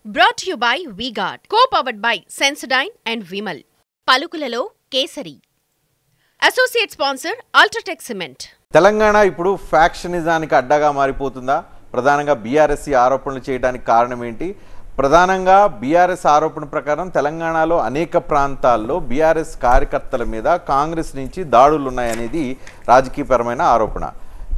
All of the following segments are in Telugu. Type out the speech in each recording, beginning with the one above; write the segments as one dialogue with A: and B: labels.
A: Brought to you by V-Guard, co-powered by Sensodyne and Vimal. పలుకులలో Kesari. Associate sponsor UltraTech cement.
B: Telangana ఇప్పుడు ఫ్యాక్షనిజానికి అడ్డగా మారిపోతుందా? ప్రధానంగా బీఆర్ఎస్ ఆరోపణలు చేయడానికి కారణం ఏంటి? ప్రధానంగా బీఆర్ఎస్ ఆరోపణ ప్రకారం తెలంగాణలో అనేక ప్రాంతాల్లో బీఆర్ఎస్ కార్యకర్తల మీద కాంగ్రెస్ నుంచి దాడులు ఉన్నాయనేది రాజకీయపరమైన ఆరోపణ.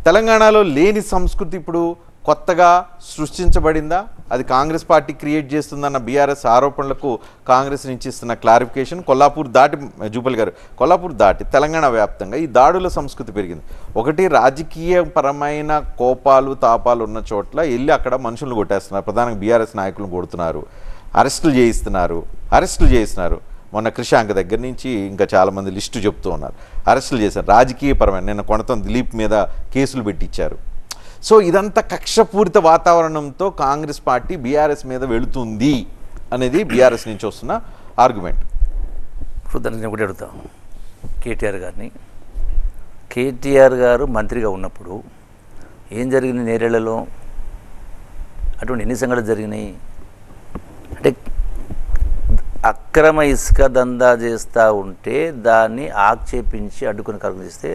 B: తెలంగాణలో లేని సంస్కృతి ఇప్పుడు కొత్తగా సృష్టించబడిందా? అది కాంగ్రెస్ పార్టీ క్రియేట్ చేస్తుందన్న బీఆర్ఎస్ ఆరోపణలకు కాంగ్రెస్ నుంచి ఇస్తున్న క్లారిఫికేషన్. కొల్లాపూర్ దాటి జూపల్ గారు, కొల్లాపూర్ దాటి తెలంగాణ వ్యాప్తంగా ఈ దాడుల సంస్కృతి పెరిగింది. ఒకటి, రాజకీయపరమైన కోపాలు తాపాలు ఉన్న చోట్ల వెళ్ళి అక్కడ మనుషులను కొట్టేస్తున్నారు. ప్రధానంగా బీఆర్ఎస్ నాయకులను కొడుతున్నారు, అరెస్టులు చేయిస్తున్నారు. మొన్న క్రిషాంక్ దగ్గర నుంచి ఇంకా చాలామంది లిస్టు చెప్తూ ఉన్నారు. అరెస్టులు చేశారు రాజకీయపరమైన. నిన్న కొనతం దిలీప్ మీద కేసులు పెట్టించారు. సో ఇదంతా కక్షపూరిత వాతావరణంతో కాంగ్రెస్ పార్టీ బీఆర్ఎస్ మీద వెళుతుంది అనేది బీఆర్ఎస్ నుంచి వస్తున్న ఆర్గ్యుమెంట్.
C: ఇప్పుడు దానికి నేను ఒకటి అడుగుతాను కేటీఆర్ గారు మంత్రిగా ఉన్నప్పుడు ఏం జరిగింది నేరేళ్లలో? అటువంటి ఎన్ని సంఘటనలు జరిగినాయి? అంటే అక్రమ ఇసుక దందా చేస్తూ ఉంటే దాన్ని ఆక్షేపించి అడ్డుకుని కార్యక్రమం చేస్తే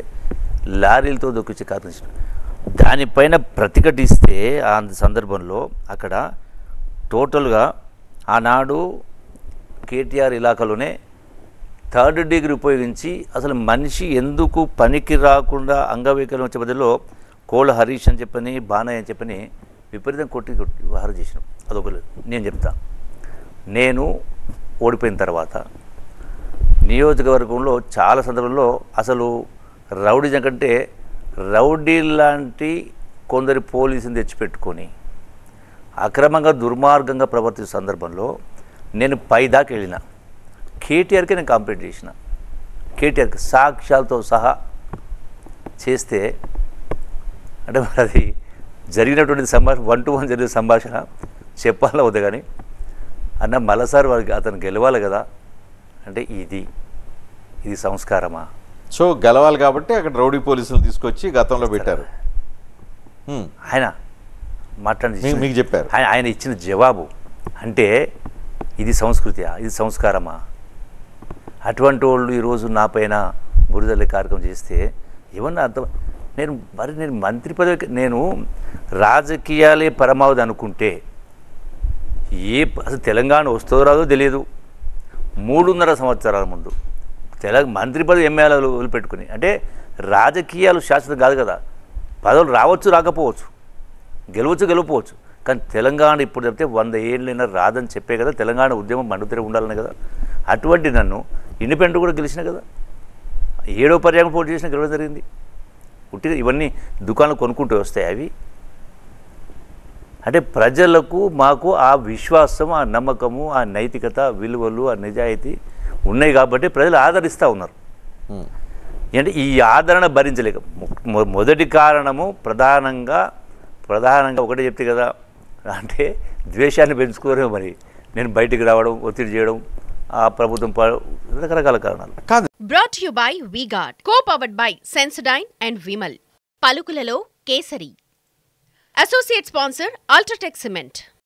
C: లారీలతో దొక్కించే కార్యక్రమం చేసిన దానిపైన ప్రతిఘటిస్తే ఆ సందర్భంలో అక్కడ టోటల్గా ఆనాడు కేటీఆర్ ఇలాకాలోనే 3rd డిగ్రీ ఉపయోగించి అసలు మనిషి ఎందుకు పనికి రాకుండా అంగవైకల్యం వచ్చే బదుల్లో కోళ్ళ హరీష్ అని చెప్పని బానయ్య అని చెప్పని విపరీతం కొట్టి వ్యవహారం చేసినాం. అదొక నేను చెప్తా. నేను ఓడిపోయిన తర్వాత నియోజకవర్గంలో చాలా సందర్భంలో అసలు రౌడీజం కంటే రౌడీ లాంటి కొందరి పోలీసుని తెచ్చిపెట్టుకొని అక్రమంగా దుర్మార్గంగా ప్రవర్తించే సందర్భంలో నేను పైదాకా వెళ్ళిన కేటీఆర్కే నేను కంప్లైంట్ చేసిన. కేటీఆర్కి సాక్ష్యాలతో సహా చేస్తే అంటే మరి అది జరిగినటువంటి సంభాషణ 1-to-1 జరిగిన సంభాషణ చెప్పాలా వద్దు కానీ అన్న మళ్ళసారి వారికి అతను గెలవాలి కదా అంటే ఇది సంస్కారమా?
B: సో గెలవాలి కాబట్టి అక్కడ రౌడీ పోలీసులు తీసుకొచ్చి గతంలో పెట్టారు.
C: ఆయన మాట్లాడి
B: మీకు చెప్పారు.
C: ఆయన ఇచ్చిన జవాబు అంటే ఇది సంస్కృతియా, ఇది సంస్కారమా? అటువంటి వాళ్ళు ఈరోజు నా పైన బురదలే కార్యక్రమం చేస్తే ఏమన్నా అర్థం? నేను మంత్రి పదవి, నేను రాజకీయాలే పరమావధి అనుకుంటే అసలు తెలంగాణ వస్తుందో రాదో తెలియదు. 3.5 సంవత్సరాల ముందు మంత్రి పదవి ఎమ్మెల్యేలు వదిలిపెట్టుకుని అంటే రాజకీయాలు శాశ్వతం కాదు కదా. పదవులు రావచ్చు రాకపోవచ్చు, గెలవచ్చు. కానీ తెలంగాణ ఇప్పుడు చెప్తే 100 ఏళ్ళైనా రాదని చెప్పే కదా తెలంగాణ ఉద్యమం మండుతీర ఉండాలని కదా. అటువంటి నన్ను ఇండిపెండెంట్ కూడా గెలిచిన కదా, 7వ పర్యాయం పోటీ చేసిన గెలవడం జరిగింది. పుట్టిన ఇవన్నీ దుకాణాలు కొనుక్కుంటూ వస్తాయి. అవి అంటే ప్రజలకు మాకు ఆ విశ్వాసం, ఆ నమ్మకము, ఆ నైతికత, విలువలు, ఆ నిజాయితీ ఉన్నాయి కాబట్టి ప్రజలు ఆదరిస్తూ ఉన్నారు. అంటే ఈ ఆదరణ భరించలేక మొదటి కారణము ప్రధానంగా ఒకటే చెప్తే కదా అంటే ద్వేషాన్ని పెంచుకోవడం. మరి నేను బయటికి రావడం, ఒత్తిడి చేయడం, ఆ ప్రభుత్వం రకరకాల కారణాలు.
A: Brought to you by V-Guard, co-powered by Sensodyne and Vimal. పలుకులలో Kesari. Associate sponsor UltraTech cement.